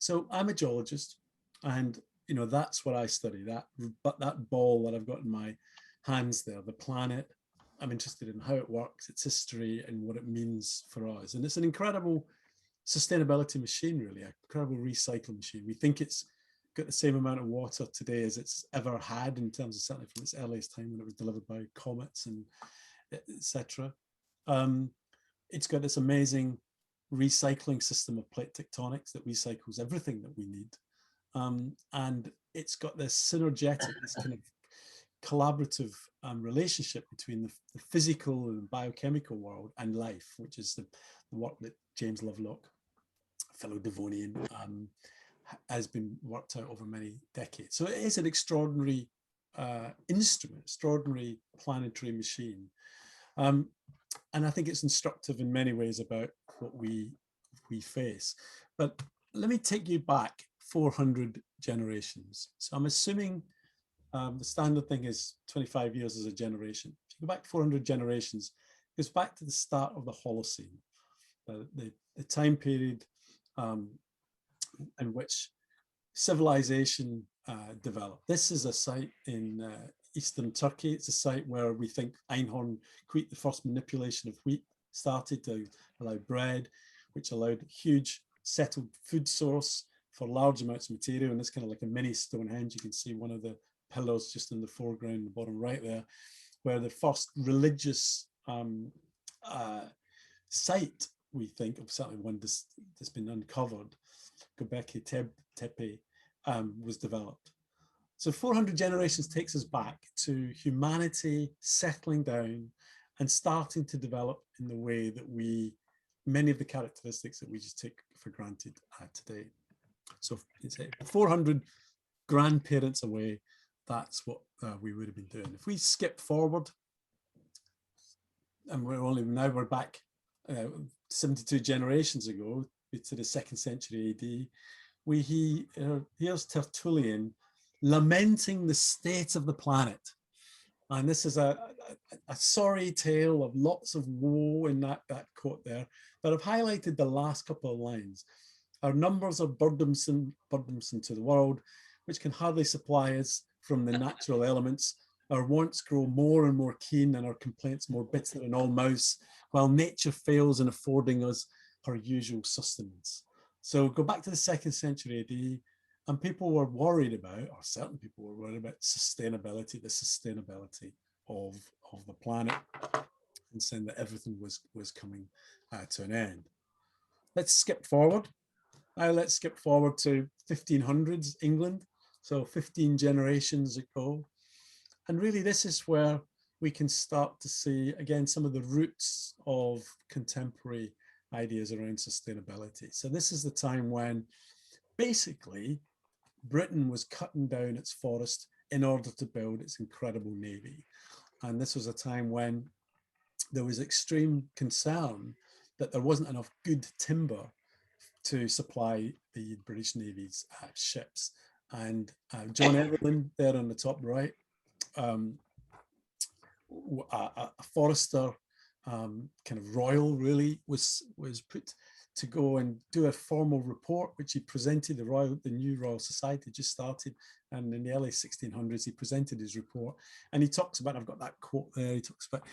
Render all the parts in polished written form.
So I'm a geologist, and that's what I study. That ball that I've got in my hands there, the planet. I'm interested in how it works, its history, and what it means for us. And it's an incredible sustainability machine, really, an incredible recycle machine. We think it's got the same amount of water today as it's ever had, in terms of certainly from its earliest time when it was delivered by comets and etc. It's got this amazing recycling system of plate tectonics that recycles everything that we need. And it's got this synergetic, this kind of collaborative relationship between the physical and biochemical world and life, which is the work that James Lovelock, fellow Devonian, has been worked out over many decades. So it is an extraordinary instrument, extraordinary planetary machine. And I think it's instructive in many ways about what we face. But let me take you back 400 generations. So I'm assuming the standard thing is 25 years as a generation. If you go back 400 generations, it goes back to the start of the Holocene, the time period in which civilization developed. This is a site in eastern Turkey. It's a site where we think einhorn wheat, the first manipulation of wheat, started to allow bread, which allowed a huge settled food source for large amounts of material. And it's kind of like a mini Stonehenge. You can see one of the pillars just in the foreground, the bottom right there, where the first religious site, we think, of certainly one that's been uncovered, Göbekli Tepe, was developed. So 400 generations takes us back to humanity settling down and starting to develop in the way that many of the characteristics that we just take for granted today. So 400 grandparents away, that's what we would have been doing. If we skip forward, and we're back 72 generations ago to the 2nd century AD, here's Tertullian lamenting the state of the planet. And this is a sorry tale of lots of woe in that quote there, but I've highlighted the last couple of lines. Our numbers are burdensome to the world, which can hardly supply us from the natural elements. Our wants grow more and more keen and our complaints more bitter in all mouths, while nature fails in affording us her usual sustenance. So go back to the 2nd century AD, and people were worried about, or certain people were worried about sustainability, the sustainability of the planet, and saying that everything was coming to an end. Let's skip forward. Now let's skip forward to 1500s England. So 15 generations ago. And really this is where we can start to see, again, some of the roots of contemporary ideas around sustainability. So this is the time when basically Britain was cutting down its forest in order to build its incredible navy. And this was a time when there was extreme concern that there wasn't enough good timber to supply the British Navy's ships. And John Evelyn there on the top right, a forester, kind of royal really, was put to go and do a formal report, which he presented. The new Royal Society just started, and in the early 1600s he presented his report, and he talks about, I've got that quote there, he talks about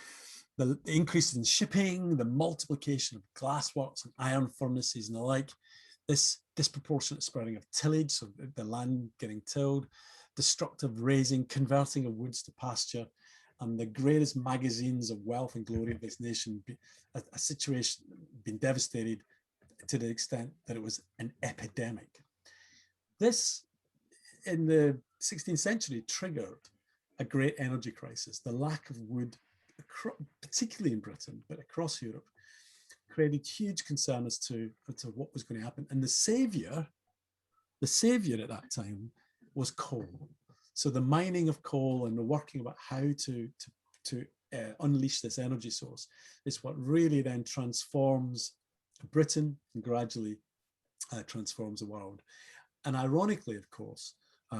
the increase in shipping, the multiplication of glassworks and iron furnaces and the like, this disproportionate spreading of tillage, so the land getting tilled, destructive razing, converting of woods to pasture, and the greatest magazines of wealth and glory of this nation, a situation being devastated to the extent that it was an epidemic. This, in the 16th century, triggered a great energy crisis. The lack of wood, particularly in Britain, but across Europe, created huge concern as to what was going to happen. And the savior at that time was coal. So the mining of coal and the working about how to unleash this energy source is what really then transforms Britain and gradually transforms the world. And ironically, of course,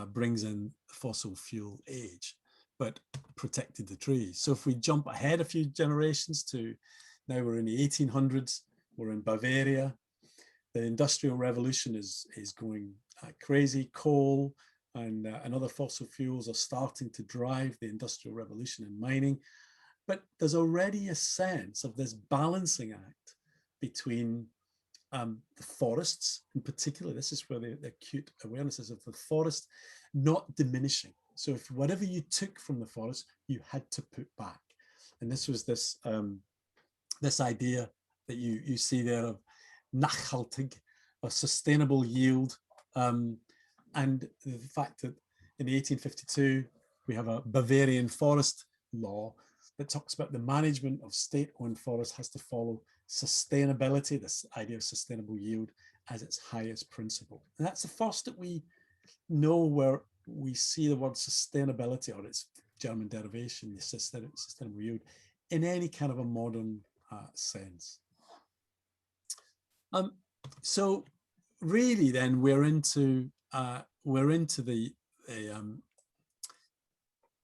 brings in the fossil fuel age, but protected the trees. So if we jump ahead a few generations to now, we're in the 1800s, we're in Bavaria. the Industrial Revolution is going crazy. Coal and other fossil fuels are starting to drive the Industrial Revolution in mining. But there's already a sense of this balancing act between the forests, in particular. This is where the acute awareness is of the forest not diminishing. So if whatever you took from the forest, you had to put back. And this was this this idea that you see there of nachhaltig, a sustainable yield, and the fact that in 1852 we have a Bavarian forest law that talks about the management of state-owned forests has to follow sustainability, this idea of sustainable yield, as its highest principle. And that's the first that we know where we see the word sustainability, or its German derivation, the sustainable yield, in any kind of a modern sense. So really, then we're into the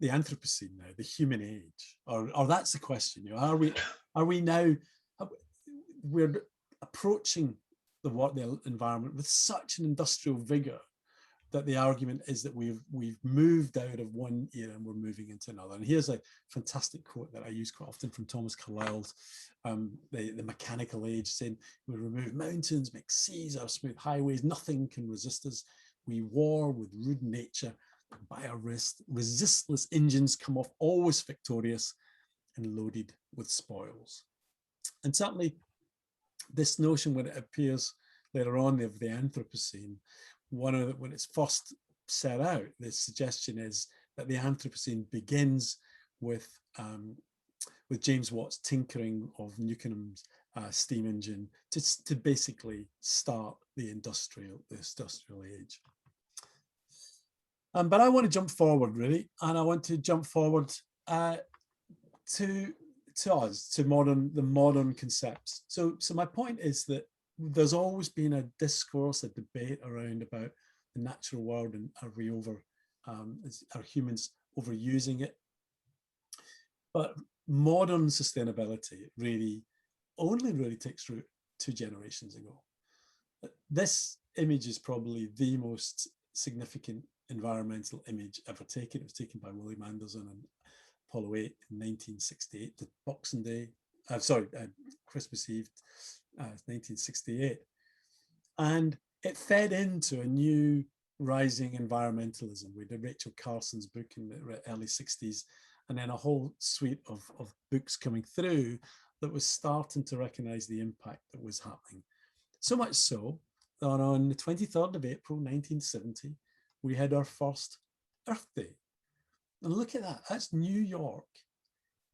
Anthropocene now, the human age, or that's the question. You know, are we now? We're approaching the environment with such an industrial vigor that the argument is that we've moved out of one era and we're moving into another. And here's a fantastic quote that I use quite often from Thomas Carlyle's the Mechanical Age, saying, "We remove mountains, make seas our smooth highways, nothing can resist us. We war with rude nature, by our resistless engines come off always victorious and loaded with spoils." And certainly this notion, when it appears later on of the Anthropocene, when it's first set out, the suggestion is that the Anthropocene begins with James Watt's tinkering of Newcomb's steam engine to basically start the industrial age. But I want to jump forward, really, and I want to jump forward to the modern concepts. So my point is that there's always been a discourse, a debate around about the natural world, and are humans overusing it? But modern sustainability really only takes root 2 generations ago. This image is probably the most significant environmental image ever taken. It was taken by William Anderson on Apollo 8 in 1968, the Boxing Day, Christmas Eve, 1968. And it fed into a new rising environmentalism. We did Rachel Carson's book in the early 60s, and then a whole suite of books coming through that was starting to recognize the impact that was happening. So much so that on the 23rd of April, 1970, we had our first Earth Day. And look at that, that's New York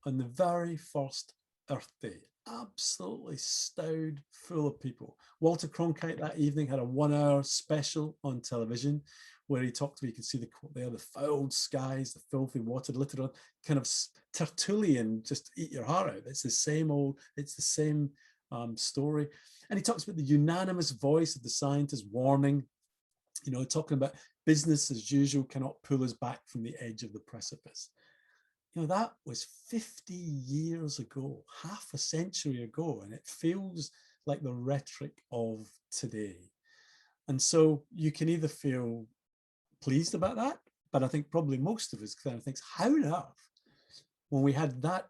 on the very first Earth Day, absolutely stowed full of people. Walter Cronkite that evening had a 1-hour special on television where he talked about, you can see the quote there, the fouled skies, the filthy water, literal kind of Tertullian, just eat your heart out. It's the same story. And he talks about the unanimous voice of the scientists warning, you know, talking about business as usual cannot pull us back from the edge of the precipice. You know, that was 50 years ago, half a century ago, and it feels like the rhetoric of today. And so you can either feel pleased about that, but I think probably most of us kind of thinks, how on earth, when we had that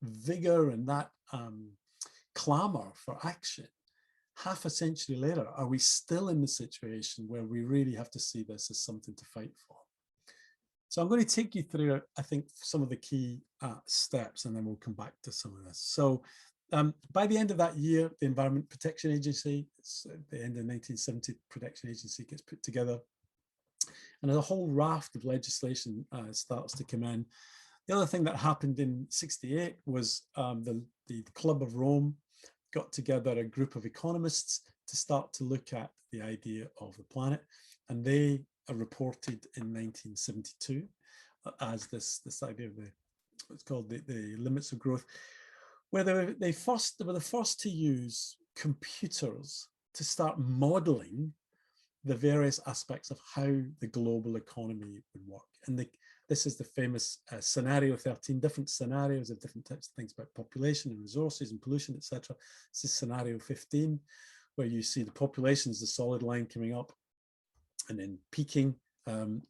vigor and that clamor for action, half a century later, are we still in the situation where we really have to see this as something to fight for? So I'm going to take you through, I think, some of the key steps, and then we'll come back to some of this. So by the end of that year, the Environment Protection Agency, it's the end of the 1970 Protection Agency, gets put together, and a whole raft of legislation starts to come in. The other thing that happened in '68 was the Club of Rome got together a group of economists to start to look at the idea of the planet, and they reported in 1972 as this idea of what's called the limits of growth, where they were the first to use computers to start modeling the various aspects of how the global economy would work. And this is the famous scenario 13, different scenarios of different types of things about population and resources and pollution, etc. This is scenario 15, where you see the populations, the solid line coming up, and then peaking.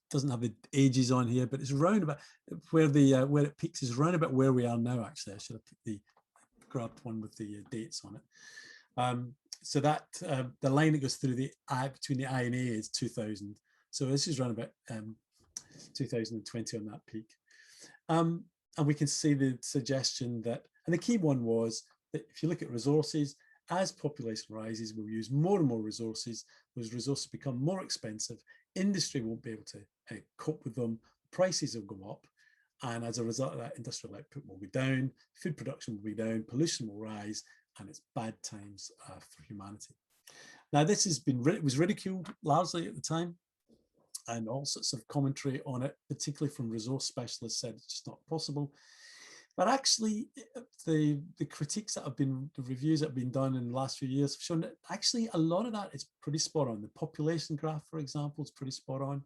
Doesn't have the ages on here, but it's around about where it peaks is around about where we are now. Actually, I should have grabbed one with the dates on it. So that the line that goes through the eye between the I and A is 2000. So this is around about 2020 on that peak. And we can see the suggestion that, and the key one was that if you look at resources, as population rises, we'll use more and more resources. Those resources become more expensive. Industry won't be able to cope with them. Prices will go up. And as a result of that, industrial output will be down, food production will be down, pollution will rise, and it's bad times for humanity. Now, this has been, it was ridiculed largely at the time, and all sorts of commentary on it, particularly from resource specialists, said it's just not possible. But actually, the critiques that have been, the reviews that have been done in the last few years have shown that actually a lot of that is pretty spot on. The population graph, for example, is pretty spot on.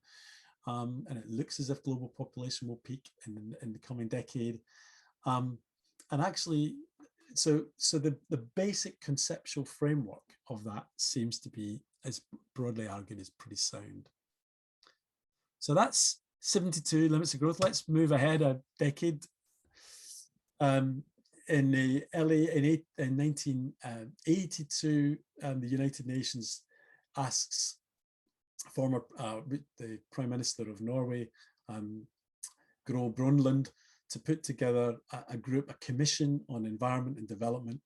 And it looks as if global population will peak in the coming decade. And actually, so the basic conceptual framework of that seems to be, as broadly argued, is pretty sound. So that's 72 limits of growth. Let's move ahead a decade. In 1982, the United Nations asks the Prime Minister of Norway, Gro Brundtland, to put together a commission on environment and development.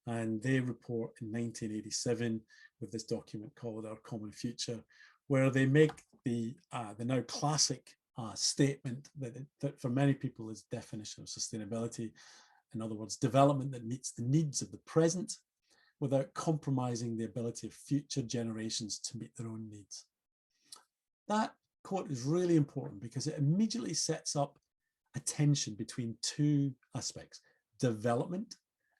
And they report in 1987 with this document called Our Common Future, where they make the now classic statement that for many people is definition of sustainability. In other words, development that meets the needs of the present without compromising the ability of future generations to meet their own needs. That quote is really important because it immediately sets up a tension between two aspects: development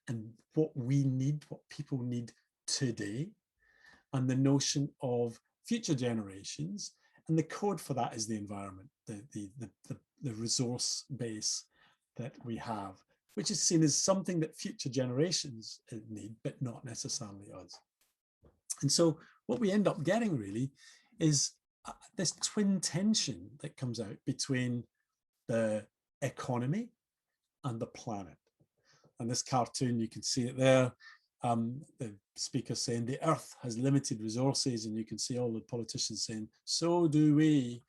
and what we need, what people need today, and the notion of future generations. And the code for that is the environment, the resource base that we have, which is seen as something that future generations need, but not necessarily us. And so what we end up getting really is this twin tension that comes out between the economy and the planet. And this cartoon, you can see it there. The speaker saying the earth has limited resources, and you can see all the politicians saying, so do we.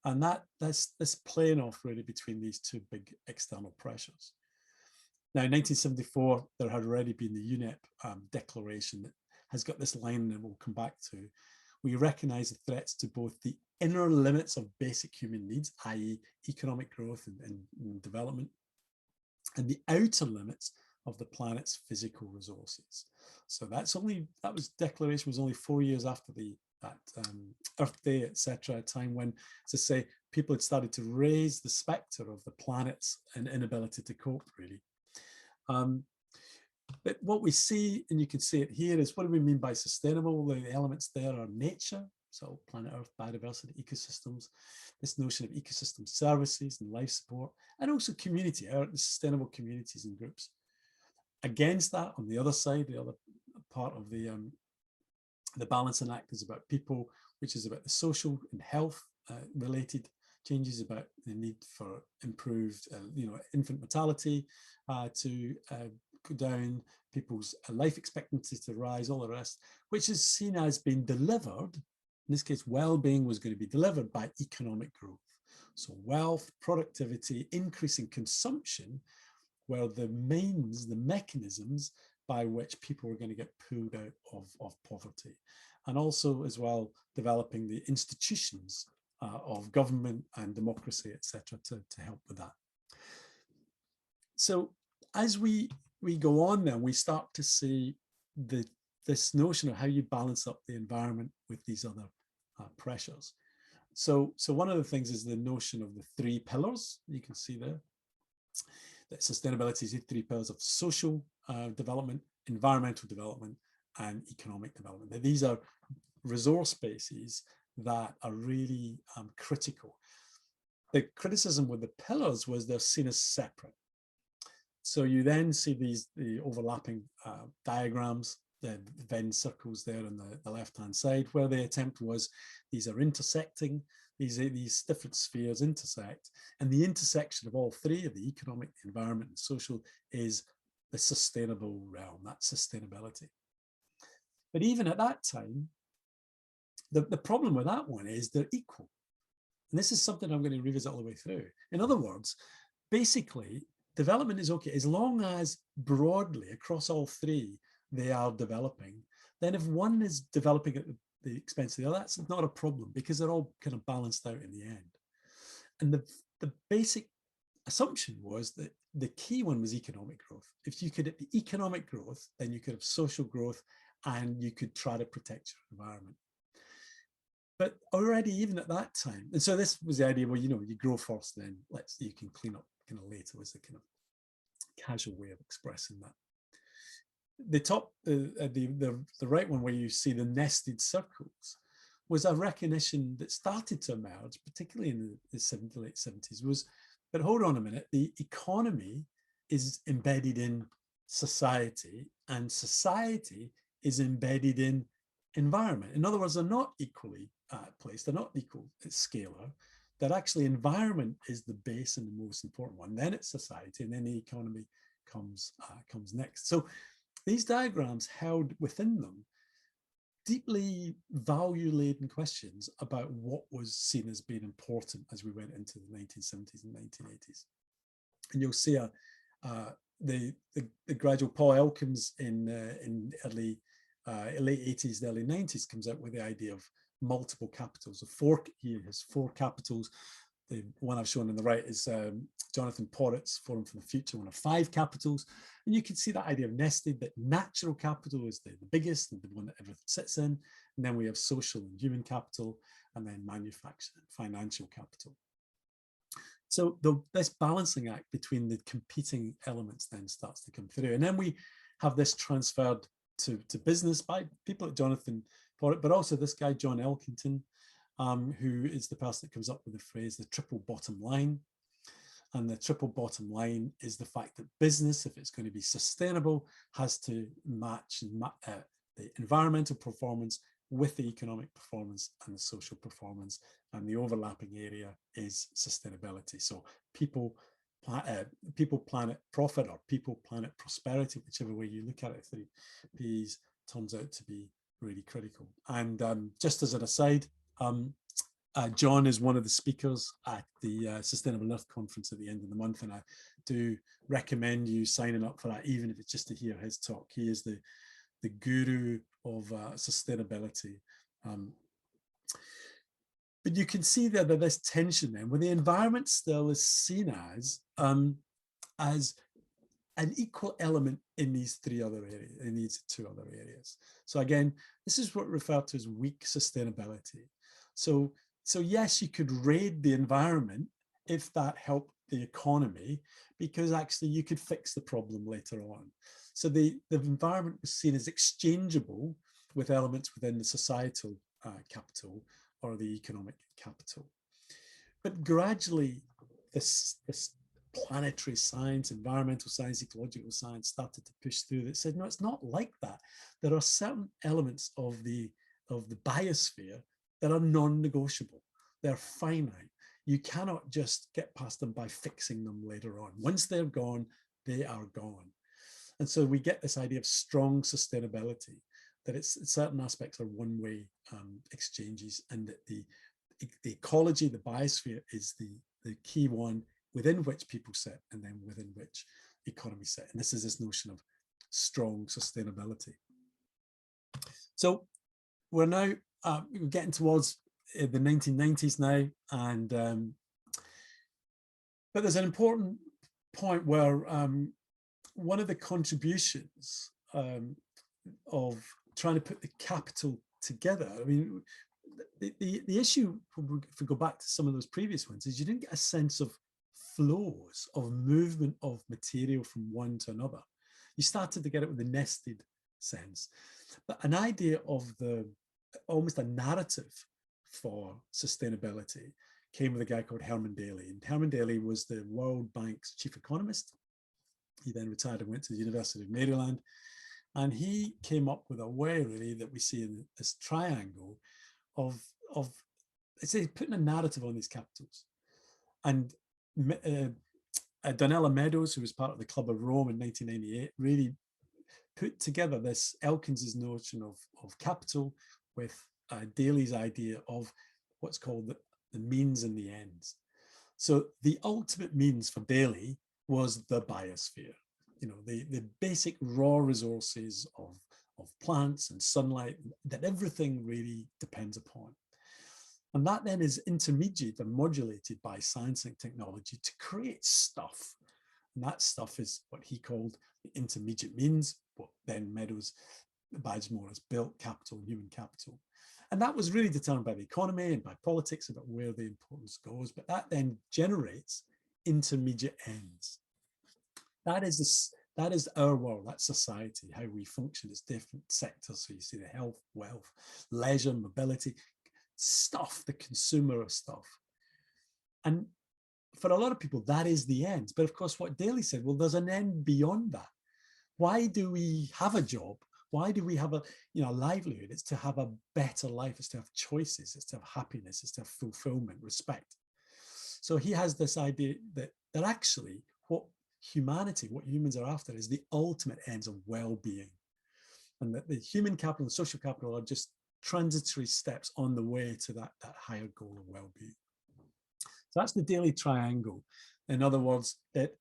And that's this playing off really between these two big external pressures. Now, in 1974, there had already been the UNEP declaration that has got this line that we'll come back to. We recognize the threats to both the inner limits of basic human needs, i.e. economic growth and development, and the outer limits of the planet's physical resources. So declaration was only 4 years after that Earth Day, etc., a time when, as I say, people had started to raise the spectre of the planet's inability to cope, really. But what we see, and you can see it here, is what do we mean by sustainable? The elements there are nature, so planet Earth, biodiversity, ecosystems, this notion of ecosystem services and life support, and also community, sustainable communities and groups. Against that, on the other side, the other part of the balancing act is about people, which is about the social and health related changes, about the need for improved, infant mortality to go down, people's life expectancy to rise, all the rest, which is seen as being delivered. In this case, well-being was going to be delivered by economic growth. So wealth, productivity, increasing consumption were the means, the mechanisms by which people were going to get pulled out of poverty. And also, as well, developing the institutions of government and democracy, etc., to help with that. So as we go on then, we start to see this notion of how you balance up the environment with these other pressures. So one of the things is the notion of the three pillars you can see there. That sustainability is the three pillars of social development, environmental development, and economic development. Now, these are resource bases that are really critical. The criticism with the pillars was they're seen as separate. So you then see the overlapping diagrams the Venn circles there on the left-hand side, where the attempt was, these are intersecting, these different spheres intersect, and the intersection of all three, of the economic, the environment, and social, is the sustainable realm, that's sustainability. But even at that time, the problem with that one is they're equal. And this is something I'm going to revisit all the way through. In other words, basically, development is okay as long as broadly across all three they are developing. Then if one is developing at the expense of the other, that's not a problem because they're all kind of balanced out in the end. And the basic assumption was that the key one was economic growth. If you could have economic growth, then you could have social growth and you could try to protect your environment. But already even at that time, and so this was the idea, well, you know, you grow first, then you can clean up kind of later, was the kind of casual way of expressing that. The top, the right one where you see the nested circles was a recognition that started to emerge, particularly in the late 70s, was, but hold on a minute, the economy is embedded in society and society is embedded in environment. In other words, they're not equally placed, they're not equal scalar, that actually environment is the base and the most important one, then it's society, and then the economy comes next. So these diagrams held within them deeply value-laden questions about what was seen as being important as we went into the 1970s and 1980s. And you'll see the gradual Paul Elkins in late 80s, early 90s comes out with the idea of multiple capitals. He has four capitals. The one I've shown on the right is Jonathan Porritt's Forum for the Future, one of 5 capitals. And you can see that idea of nested, that natural capital is the biggest and the one that everything sits in. And then we have social and human capital, and then manufacturing and financial capital. So this balancing act between the competing elements then starts to come through. And then we have this transferred to business by people like Jonathan Porritt, but also this guy, John Elkington, who is the person that comes up with the phrase, the triple bottom line. And the triple bottom line is the fact that business, if it's going to be sustainable, has to match the environmental performance with the economic performance and the social performance. And the overlapping area is sustainability. So people, planet, profit, or people, planet, prosperity, whichever way you look at it, 3 Ps, turns out to be really critical. And just as an aside, John is one of the speakers at the Sustainable Earth Conference at the end of the month, and I do recommend you signing up for that, even if it's just to hear his talk. He is the guru of sustainability. But you can see there that there's tension then, where the environment still is seen as an equal element in these 3 other areas, in these 2 other areas. So again, this is what referred to as weak sustainability. So yes, you could raid the environment if that helped the economy, because actually you could fix the problem later on. So the environment was seen as exchangeable with elements within the societal capital or the economic capital. But gradually, this planetary science, environmental science, ecological science started to push through that said, no, it's not like that. There are certain elements of the biosphere that are non-negotiable. They're finite. You cannot just get past them by fixing them later on. Once they're gone, they are gone. And so we get this idea of strong sustainability, that certain aspects are one-way exchanges, and that the ecology, the biosphere, is the key one within which people sit and then within which economies sit. And this is this notion of strong sustainability. So we're now we're getting towards the 1990s now, and but there's an important point where one of the contributions of trying to put the capital together, I mean, the issue, if we go back to some of those previous ones, is you didn't get a sense of flows, of movement of material from one to another. You started to get it with the nested sense, but an idea of almost a narrative for sustainability came with a guy called Herman Daly. And Herman Daly was the World Bank's chief economist. He then retired and went to the University of Maryland. And he came up with a way really that we see in this triangle of, of it's putting a narrative on these capitals. And Donella Meadows, who was part of the Club of Rome in 1998, really put together this Elkins's notion of capital with Daly's idea of what's called the means and the ends. So the ultimate means for Daly was the biosphere, the basic raw resources of plants and sunlight that everything really depends upon. And that then is intermediated and modulated by science and technology to create stuff. And that stuff is what he called the intermediate means, what then Meadows badged more as built capital and human capital. And that was really determined by the economy and by politics about where the importance goes. But that then generates intermediate ends. That is our world, that's society, how we function as different sectors. So you see the health, wealth, leisure, mobility, stuff, the consumer of stuff. And for a lot of people, that is the end. But of course, what Daly said, well, there's an end beyond that. Why do we have a job? Why do we have a livelihood? It's to have a better life. It's to have choices. It's to have happiness. It's to have fulfillment, respect. So he has this idea that actually what humans are after is the ultimate ends of well-being. And that the human capital and social capital are just transitory steps on the way to that higher goal of well-being. So that's the Daly triangle. In other words, that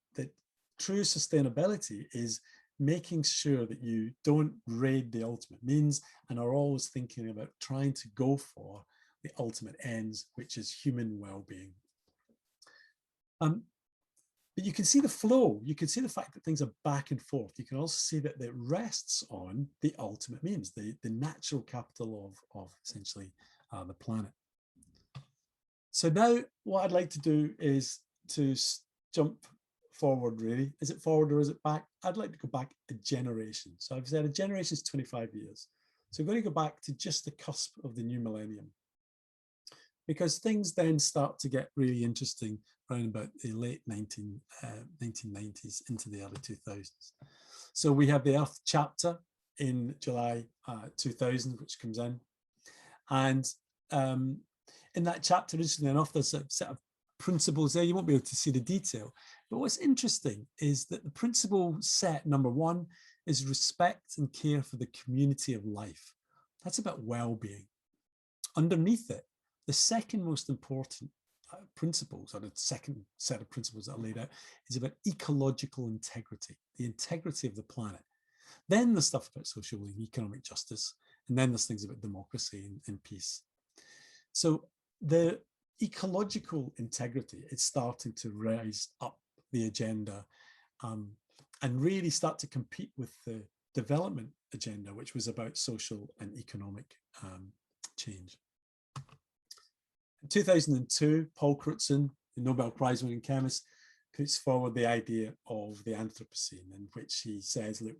true sustainability is making sure that you don't raid the ultimate means and are always thinking about trying to go for the ultimate ends, which is human well-being. But you can see the flow. You can see the fact that things are back and forth. You can also see that it rests on the ultimate means, the natural capital of essentially the planet. So now what I'd like to do is to jump forward, really. Is it forward or is it back? I'd like to go back a generation. So I've said a generation is 25 years. So I'm going to go back to just the cusp of the new millennium, because things then start to get really interesting around about the late 1990s into the early 2000s. So we have the Earth chapter in July 2000, which comes in. And in that chapter, interestingly enough, there's a set of principles there. You won't be able to see the detail. But what's interesting is that the principle set, number one, is respect and care for the community of life. That's about well-being. Underneath it, the second most important principles, or the second set of principles that are laid out, is about ecological integrity, the integrity of the planet. Then there's stuff about social and economic justice, and then there's things about democracy and peace. So the ecological integrity is starting to rise up the agenda and really start to compete with the development agenda, which was about social and economic change. In 2002, Paul Crutzen, the Nobel Prize-winning chemist, puts forward the idea of the Anthropocene, in which he says, look,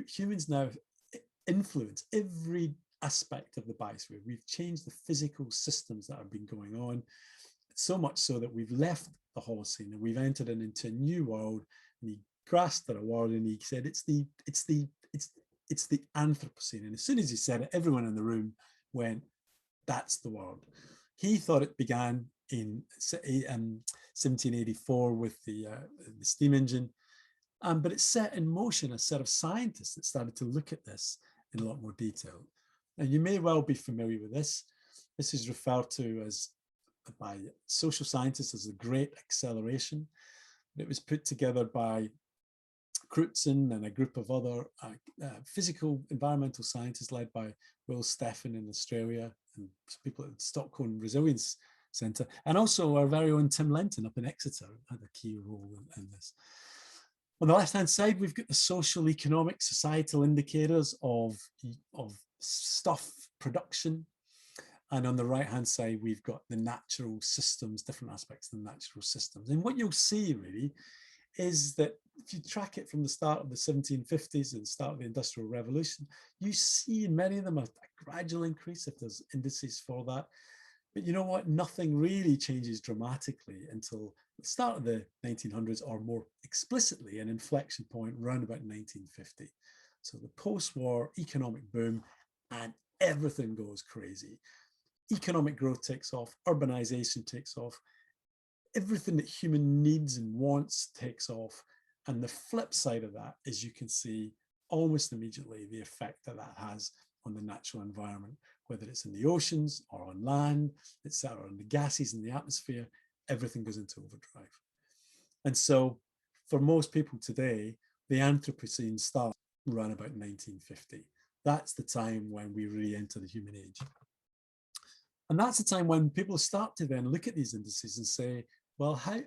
humans now influence every aspect of the biosphere. We've changed the physical systems that have been going on, so much so that we've left the Holocene and we've entered into a new world. And he grasped at a word and he said, it's the Anthropocene. And as soon as he said it, everyone in the room went, that's the word. He thought it began in 1784 with the steam engine, but it set in motion a set of scientists that started to look at this in a lot more detail. Now, you may well be familiar with this. This is referred to as by social scientists as the Great Acceleration. It was put together by Crutzen and a group of other physical environmental scientists led by Will Steffen in Australia and people at the Stockholm Resilience Centre, and also our very own Tim Lenton up in Exeter had a key role in this. On the left-hand side, we've got the social, economic, societal indicators of stuff production. And on the right-hand side, we've got the natural systems, different aspects of the natural systems. And what you'll see really is that if you track it from the start of the 1750s and the start of the Industrial Revolution, you see in many of them a gradual increase if there's indices for that. But you know what? Nothing really changes dramatically until the start of the 1900s, or more explicitly an inflection point around about 1950. So the post-war economic boom, and everything goes crazy. Economic growth takes off, urbanization takes off, everything that human needs and wants takes off. And the flip side of that is you can see almost immediately the effect that that has on the natural environment, whether it's in the oceans or on land, etc., and the gases in the atmosphere, everything goes into overdrive. And so for most people today, the Anthropocene starts around about 1950. That's the time when we really enter the human age. And that's the time when people start to then look at these indices and say, well, how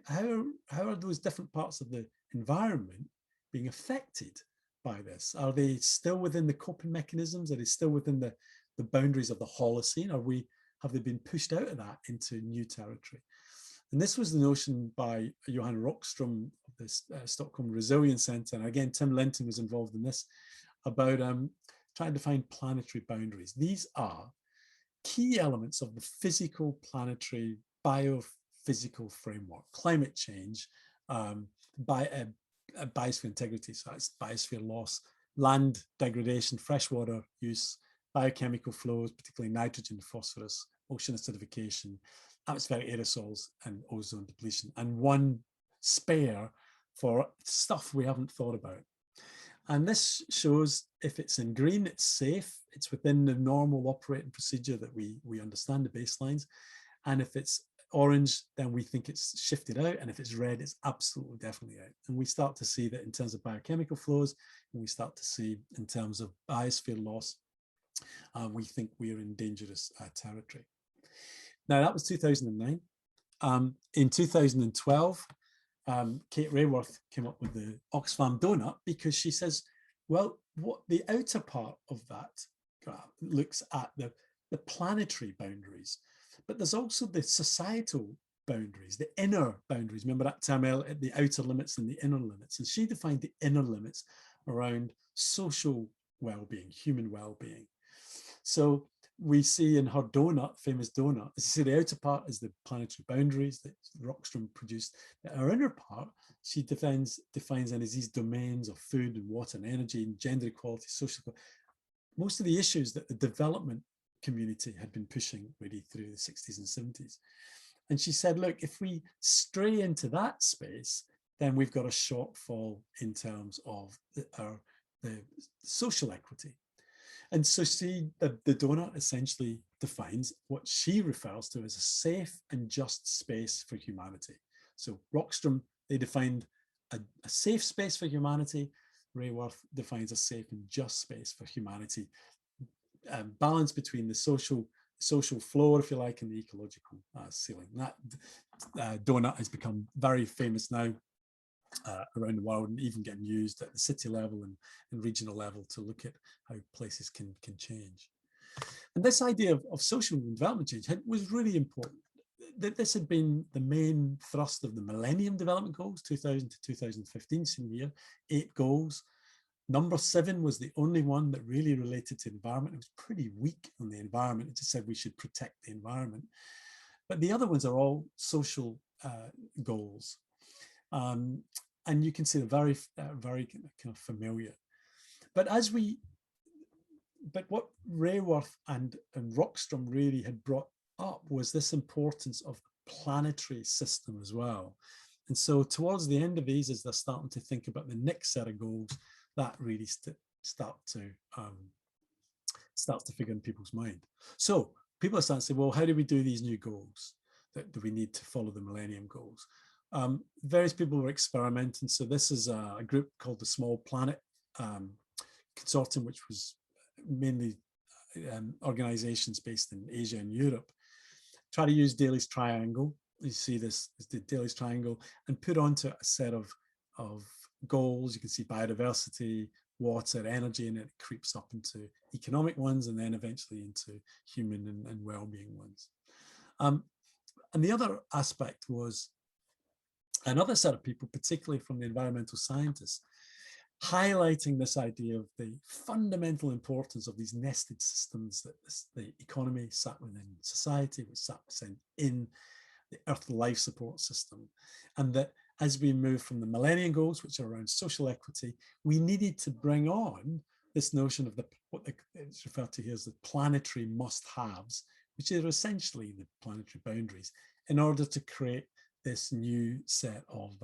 are those different parts of the environment being affected by this? Are they still within the coping mechanisms? Are they still within the boundaries of the Holocene? Have they been pushed out of that into new territory? And this was the notion by Johan Rockström of this Stockholm Resilience Centre. And again, Tim Linton was involved in this, about trying to find planetary boundaries. These are key elements of the physical, planetary, biophysical framework: climate change, biosphere integrity, so that's biosphere loss, land degradation, freshwater use, biochemical flows, particularly nitrogen, phosphorus, ocean acidification, atmospheric aerosols, and ozone depletion, and one spare for stuff we haven't thought about. And this shows if it's in green, it's safe, it's within the normal operating procedure that we understand, the baselines. And if it's orange, then we think it's shifted out. And if it's red, it's absolutely definitely out. And we start to see that in terms of biochemical flows, and we start to see in terms of biosphere loss, we think we are in dangerous territory. Now, that was 2009. In 2012, Kate Raworth came up with the Oxfam donut, because she says, well, what the outer part of that looks at the planetary boundaries, but there's also the societal boundaries, the inner boundaries. Remember that term, the outer limits and the inner limits. And she defined the inner limits around social well-being, human well-being. So we see in her donut, famous donut, as you say, the outer part is the planetary boundaries that Rockström produced. Our inner part, she defines in as these domains of food and water and energy and gender equality, social equality. Most of the issues that the development community had been pushing really through the 60s and 70s. And she said, look, if we stray into that space, then we've got a shortfall in terms of the social equity. And so the donut essentially defines what she refers to as a safe and just space for humanity. So Rockström, they defined a safe space for humanity. Raworth defines a safe and just space for humanity. Balance between the social floor, if you like, and the ecological ceiling. That donut has become very famous now around the world, and even getting used at the city level and regional level to look at how places can change. And this idea of social and development change was really important. This had been the main thrust of the Millennium Development Goals, 2000 to 2015, same year, 8 goals. Number 7 was the only one that really related to environment. It was pretty weak on the environment. It just said we should protect the environment. But the other ones are all social goals. And you can see they're very kind of familiar. But what Raworth and Rockström really had brought up was this importance of the planetary system as well. And so towards the end of these, as they're starting to think about the next set of goals, that really starts to figure in people's mind. So people are starting to say, well, how do we do these new goals that we need to follow the Millennium Goals? Various people were experimenting. So this is a group called the Small Planet Consortium, which was mainly organizations based in Asia and Europe. Try to use Daly's Triangle. You see this is the Daly's Triangle, and put onto a set of goals. You can see biodiversity, water, energy, and it creeps up into economic ones, and then eventually into human and well-being ones. And the other aspect was another set of people, particularly from the environmental scientists, highlighting this idea of the fundamental importance of these nested systems that the economy sat within society, which sat in the Earth life support system. And that as we move from the Millennium Goals, which are around social equity, we needed to bring on this notion of it's referred to here as the planetary must-haves, which are essentially the planetary boundaries, in order to create this new set of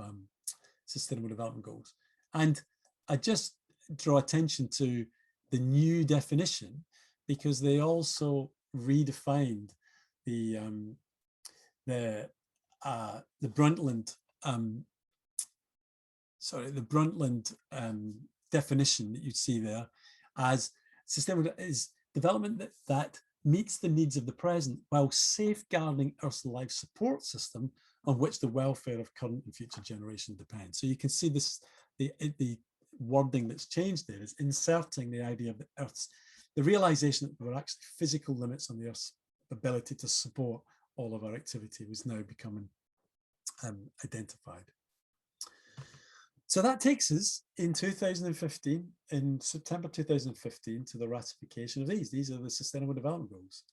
sustainable development goals. And I just draw attention to the new definition because they also redefined the Brundtland definition that you see there as sustainable is development that meets the needs of the present while safeguarding Earth's life support system on which the welfare of current and future generations depends. So you can see this, the wording that's changed there is inserting the idea of the realization that there were actually physical limits on the Earth's ability to support all of our activity was now becoming identified. So that takes us in 2015, in September 2015, to the ratification of these. These are the Sustainable Development Goals.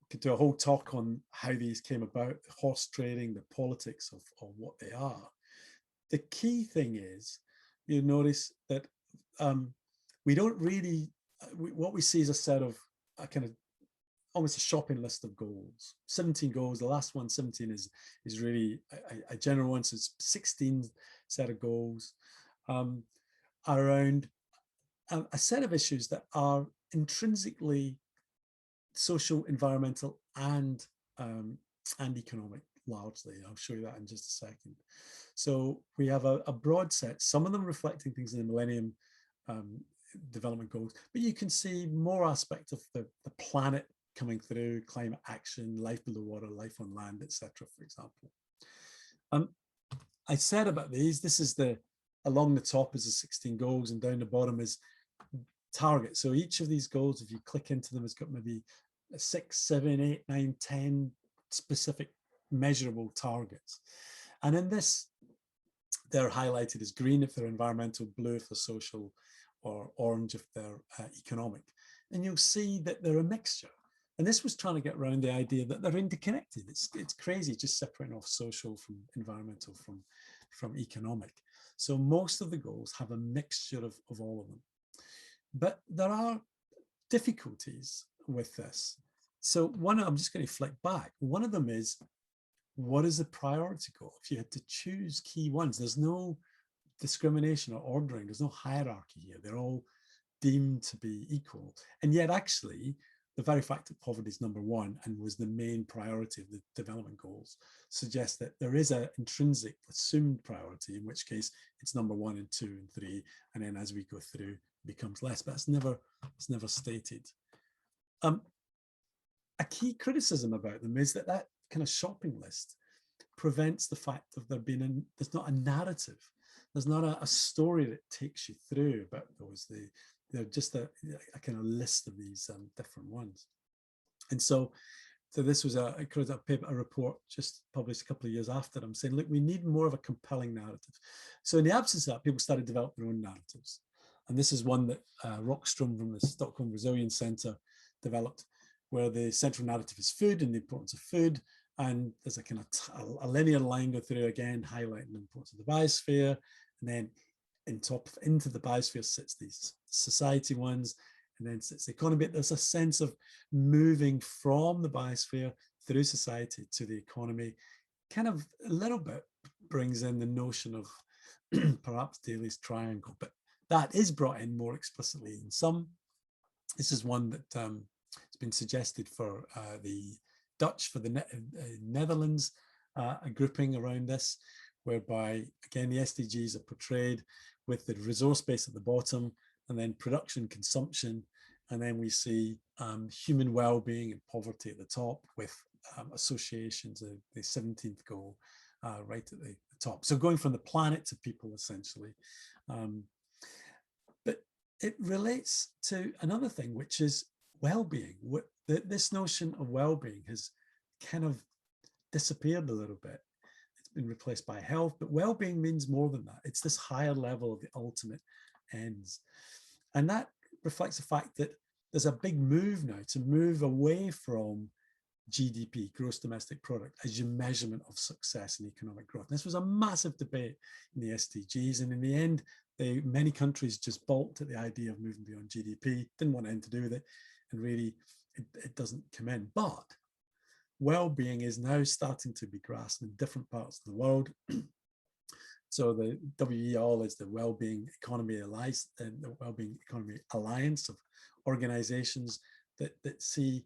Could do a whole talk on how these came about, the horse trading, the politics of what they are. The key thing is, you notice that we don't really, what we see is a set of a kind of almost a shopping list of goals. 17 goals. The last one, 17, is really a general one. So it's 16 set of goals around a set of issues that are intrinsically social, environmental, and economic, largely. I'll show you that in just a second. So we have a broad set, some of them reflecting things in the Millennium Development Goals, but you can see more aspects of the planet coming through: climate action, life below water, life on land, etc., for example. I said about these, this is along the top is the 16 goals, and down the bottom is targets. So each of these goals, if you click into them, has got maybe 6, 7, 8, 9, 10 specific measurable targets. And in this, they're highlighted as green if they're environmental, blue if they're social, or orange if they're economic. And you'll see that they're a mixture. And this was trying to get around the idea that they're interconnected. It's crazy just separating off social from environmental from economic. So most of the goals have a mixture of all of them. But there are difficulties with this. So I'm just going to flick back. One of them is, what is the priority goal? If you had to choose key ones, there's no discrimination or ordering. There's no hierarchy here. They're all deemed to be equal. And yet actually, the very fact that poverty is number one and was the main priority of the development goals suggests that there is an intrinsic assumed priority, in which case it's number 1 and 2 and 3, and then as we go through it becomes less, but it's never stated. A key criticism about them is that kind of shopping list prevents the fact of there's not a narrative. There's not a story that takes you through about those. They're just a kind of list of these different ones. And so this was a report just published a couple of years after them saying, look, we need more of a compelling narrative. So in the absence of that, people started to develop their own narratives. And this is one that Rockstrom from the Stockholm Resilience Centre developed, where the central narrative is food and the importance of food. And there's a kind of a linear line go through again, highlighting the importance of the biosphere. And then into the biosphere sits these society ones, and then sits the economy. There's a sense of moving from the biosphere through society to the economy. Kind of a little bit brings in the notion of perhaps Daly's triangle, but that is brought in more explicitly in some. This is one that has been suggested for the Dutch, for the Netherlands, a grouping around this, whereby, again, the SDGs are portrayed with the resource base at the bottom, and then production, consumption, and then we see human well-being and poverty at the top, with associations, the 17th goal right at the top. So going from the planet to people, essentially. But it relates to another thing, which is well-being. This notion of well-being has kind of disappeared a little bit. It's been replaced by health, but well-being means more than that. It's this higher level of the ultimate ends. And that reflects the fact that there's a big move now to move away from GDP, gross domestic product, as your measurement of success and economic growth. This was a massive debate in the SDGs, and in the end, Many countries just balked at the idea of moving beyond GDP, didn't want anything to do with it, and really it doesn't come in. But well-being is now starting to be grasped in different parts of the world. So the WEAL is the Wellbeing Economy Alliance, and the Wellbeing Economy Alliance of organizations that see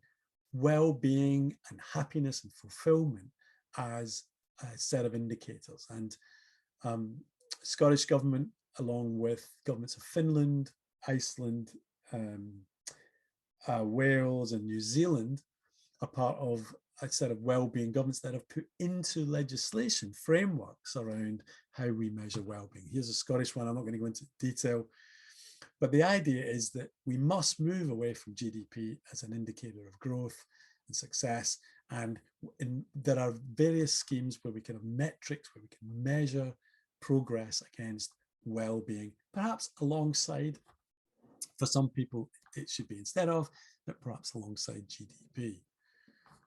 well-being and happiness and fulfillment as a set of indicators. And Scottish government, along with governments of Finland, Iceland, Wales, and New Zealand, are part of a set of well-being governments that have put into legislation frameworks around how we measure well-being. Here's a Scottish one. I'm not going to go into detail, but the idea is that we must move away from GDP as an indicator of growth and success. And there are various schemes where we can have metrics, where we can measure progress against well-being, perhaps alongside, for some people it should be instead of, but perhaps alongside GDP.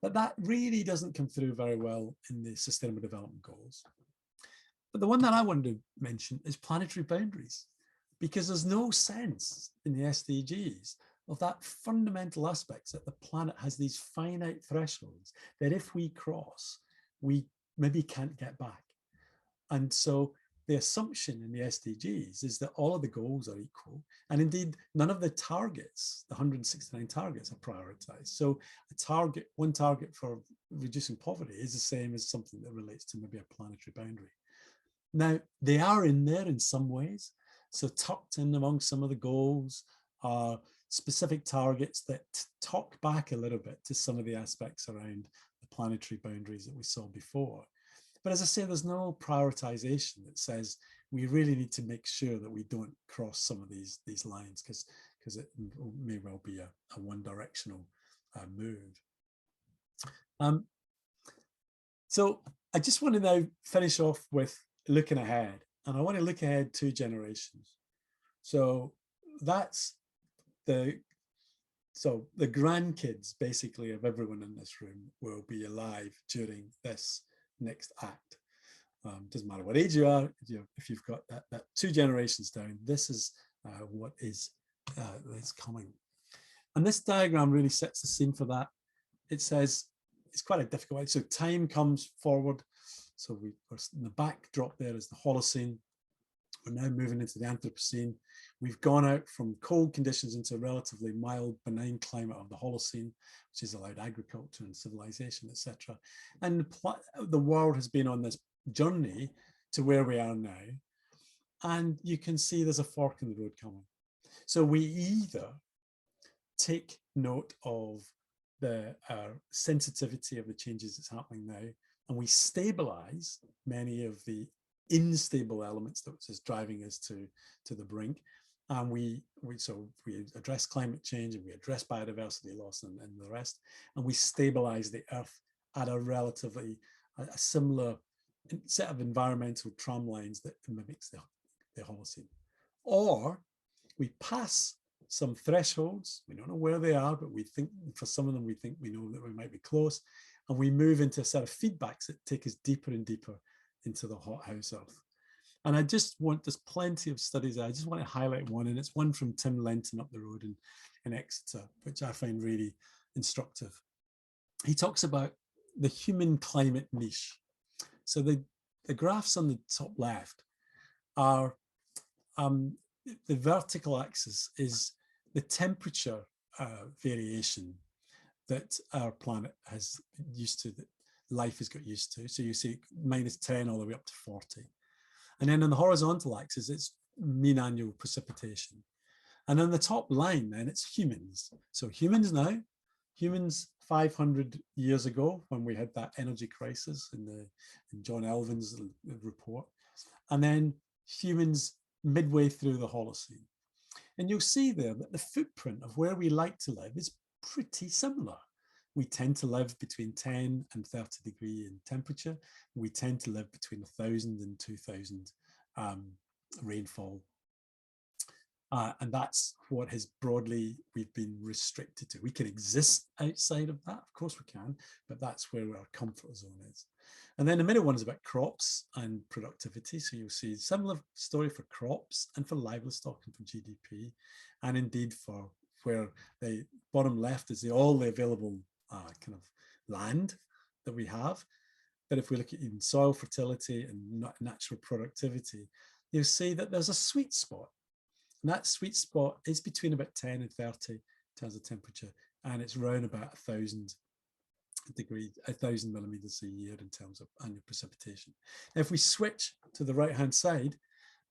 But that really doesn't come through very well in the Sustainable Development Goals. But the one that I wanted to mention is planetary boundaries, because there's no sense in the SDGs of that fundamental aspects that the planet has these finite thresholds that if we cross, we maybe can't get back. And so the assumption in the SDGs is that all of the goals are equal. And indeed, none of the targets, the 169 targets, are prioritized. So one target for reducing poverty is the same as something that relates to maybe a planetary boundary. Now, they are in there in some ways. So tucked in among some of the goals are specific targets that talk back a little bit to some of the aspects around the planetary boundaries that we saw before. But as I say, there's no prioritization that says we really need to make sure that we don't cross some of these lines, because it may well be a one-directional move. So I just want to now finish off with looking ahead, and I want to look ahead 2 generations. So that's the grandkids basically of everyone in this room will be alive during this next act. Doesn't matter what age you are, if you've got that 2 generations down, this is what is coming. And this diagram really sets the scene for that. It says, it's quite a difficult way. So time comes forward. So we're in the backdrop there is the Holocene. We're now moving into the Anthropocene. We've gone out from cold conditions into a relatively mild, benign climate of the Holocene, which has allowed agriculture and civilization, etc. And the world has been on this journey to where we are now. And you can see there's a fork in the road coming. So we either take note of the sensitivity of the changes that's happening now, and we stabilize many of the unstable elements that is driving us to the brink, and we address climate change, and we address biodiversity loss and the rest, and we stabilize the earth at a relatively a similar set of environmental tram lines that mimics the Holocene. Or we pass some thresholds, we don't know where they are, but we think for some of them we think we know that we might be close, and we move into a set of feedbacks that take us deeper and deeper into the hothouse Earth. And there's plenty of studies. I just want to highlight one, and it's one from Tim Lenton up the road in Exeter, which I find really instructive. He talks about the human climate niche. So the graphs on the top left are, the vertical axis is the temperature variation that our planet has used to, that life has got used to. So you see -10 all the way up to 40. And then on the horizontal axis, it's mean annual precipitation. And on the top line, then, it's humans. So humans now, humans 500 years ago, when we had that energy crisis in John Elvin's report, and then humans midway through the Holocene. And you'll see there that the footprint of where we like to live is pretty similar. We tend to live between 10 and 30 degrees in temperature. We tend to live between 1,000 and 2,000 rainfall. And that's what has broadly we've been restricted to. We can exist outside of that, of course we can, but that's where our comfort zone is. And then the middle one is about crops and productivity. So you'll see similar story for crops and for livestock and for GDP, and indeed for where the bottom left is all the available kind of land that we have. But if we look at even soil fertility and natural productivity, you'll see that there's a sweet spot. And that sweet spot is between about 10 and 30 in terms of temperature, and it's around about 1,000 degrees, 1,000 millimeters a year in terms of annual precipitation. Now, if we switch to the right-hand side,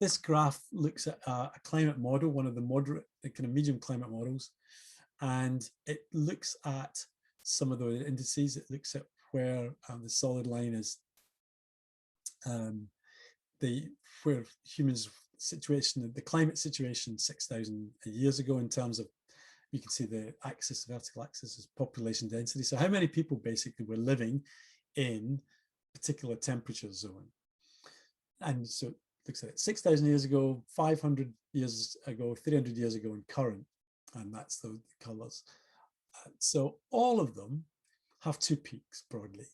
this graph looks at a climate model, one of the moderate, kind of medium climate models, and it looks at some of the indices. It looks at where the solid line is where humans situation, the climate situation 6,000 years ago in terms of, you can see the axis, the vertical axis is population density. So how many people basically were living in a particular temperature zone. And so it looks at it 6,000 years ago, 500 years ago, 300 years ago, and current. And that's the colors. So all of them have two peaks broadly.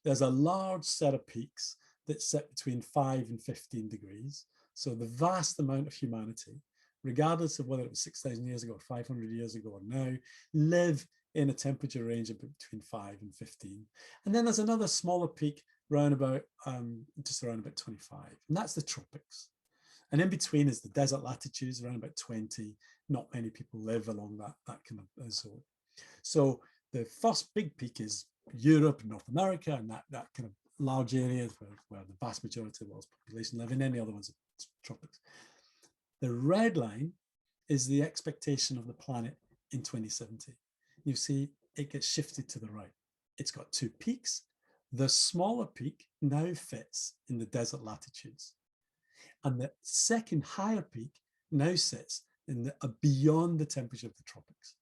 There's a large set of peaks that sit between 5 and 15 degrees. So the vast amount of humanity, regardless of whether it was 6,000 years ago, or 500 years ago, or now, live in a temperature range of between 5 and 15. And then there's another smaller peak around about, just around about 25, and that's the tropics. And in between is the desert latitudes, around about 20. Not many people live along that kind of zone. So the first big peak is Europe, North America, and that kind of large areas where the vast majority of the world's population live, and any other ones are tropics. The red line is the expectation of the planet in 2070. You see it gets shifted to the right. It's got two peaks. The smaller peak now fits in the desert latitudes. And the second higher peak now sits in beyond the temperature of the tropics.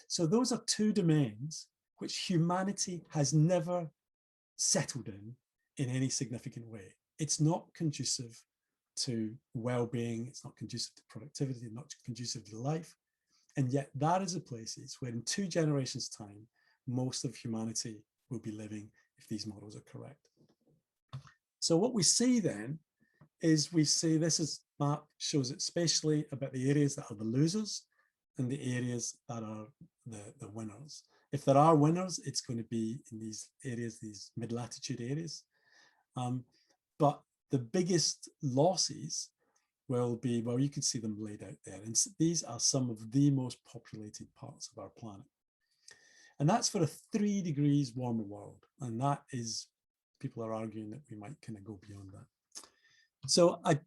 So those are two domains which humanity has never settled in any significant way. It's not conducive to well-being, it's not conducive to productivity, not conducive to life. And yet that is the places where in 2 generations' time, most of humanity will be living if these models are correct. So what we see then is we see this map shows it spatially about the areas that are the losers and the areas that are the winners. If there are winners, it's going to be in these areas, these mid-latitude areas. But the biggest losses will be, well, you can see them laid out there. And these are some of the most populated parts of our planet. And that's for a 3 degrees warmer world. And that is, people are arguing that we might kind of go beyond that. So I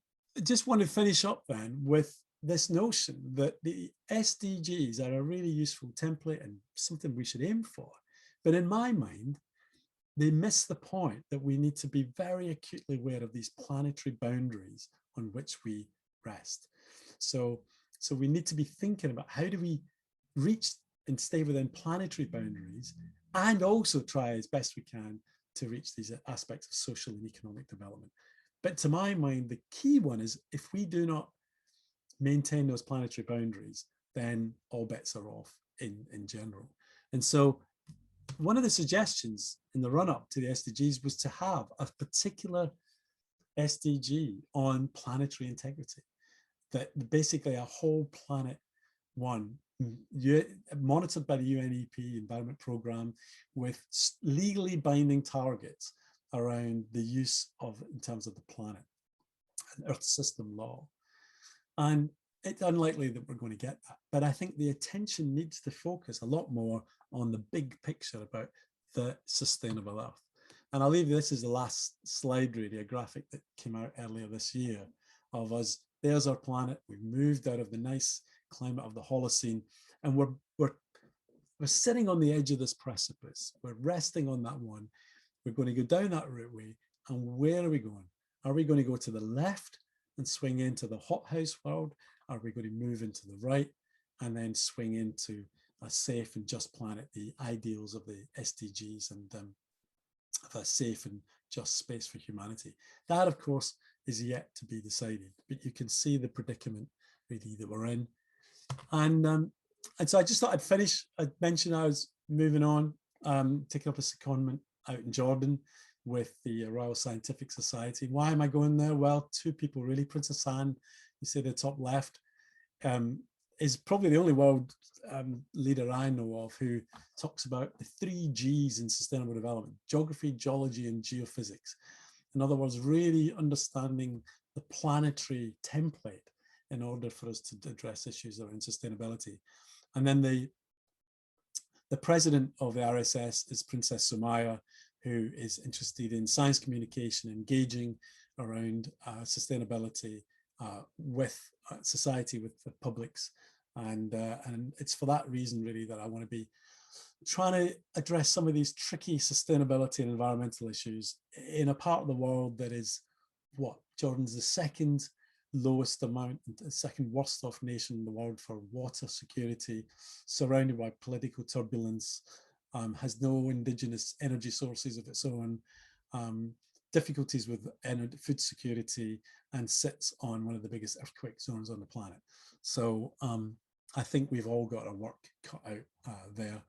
just want to finish up then with this notion that the SDGs are a really useful template and something we should aim for. But in my mind, they miss the point that we need to be very acutely aware of these planetary boundaries on which we rest. So we need to be thinking about how do we reach and stay within planetary boundaries and also try as best we can to reach these aspects of social and economic development. But to my mind, the key one is if we do not maintain those planetary boundaries, then all bets are off in general. And so one of the suggestions in the run-up to the SDGs was to have a particular SDG on planetary integrity, that basically a whole planet one, monitored by the UNEP Environment Programme, with legally binding targets around the use of, in terms of the planet, and Earth system law. And it's unlikely that we're going to get that. But I think the attention needs to focus a lot more on the big picture about the sustainable Earth. And I'll leave this as the last slide, really, a graphic that came out earlier this year of us. There's our planet. We've moved out of the nice climate of the Holocene, and we're sitting on the edge of this precipice. We're resting on that one. We're going to go down that routeway. And where are we going? Are we going to go to the left and swing into the hothouse world? Are we going to move into the right and then swing into a safe and just planet, the ideals of the SDGs and of a safe and just space for humanity? That, of course, is yet to be decided, but you can see the predicament really that we're in. And so I just thought I'd finish. I'd mentioned I was moving on, taking up a secondment out in Jordan with the Royal Scientific Society. Why am I going there? Well, two people really. Princess Anne, you say the top left, is probably the only world leader I know of who talks about the 3 Gs in sustainable development: geography, geology, and geophysics. In other words, really understanding the planetary template in order for us to address issues around sustainability. And then the president of the RSS is Princess Sumaya, who is interested in science communication, engaging around sustainability with society, with the publics. And it's for that reason, really, that I want to be trying to address some of these tricky sustainability and environmental issues in a part of the world that is what? Jordan's the second lowest amount, the second worst off nation in the world for water security, surrounded by political turbulence, has no indigenous energy sources of its own, difficulties with food security, and sits on one of the biggest earthquake zones on the planet. So I think we've all got our work cut out there.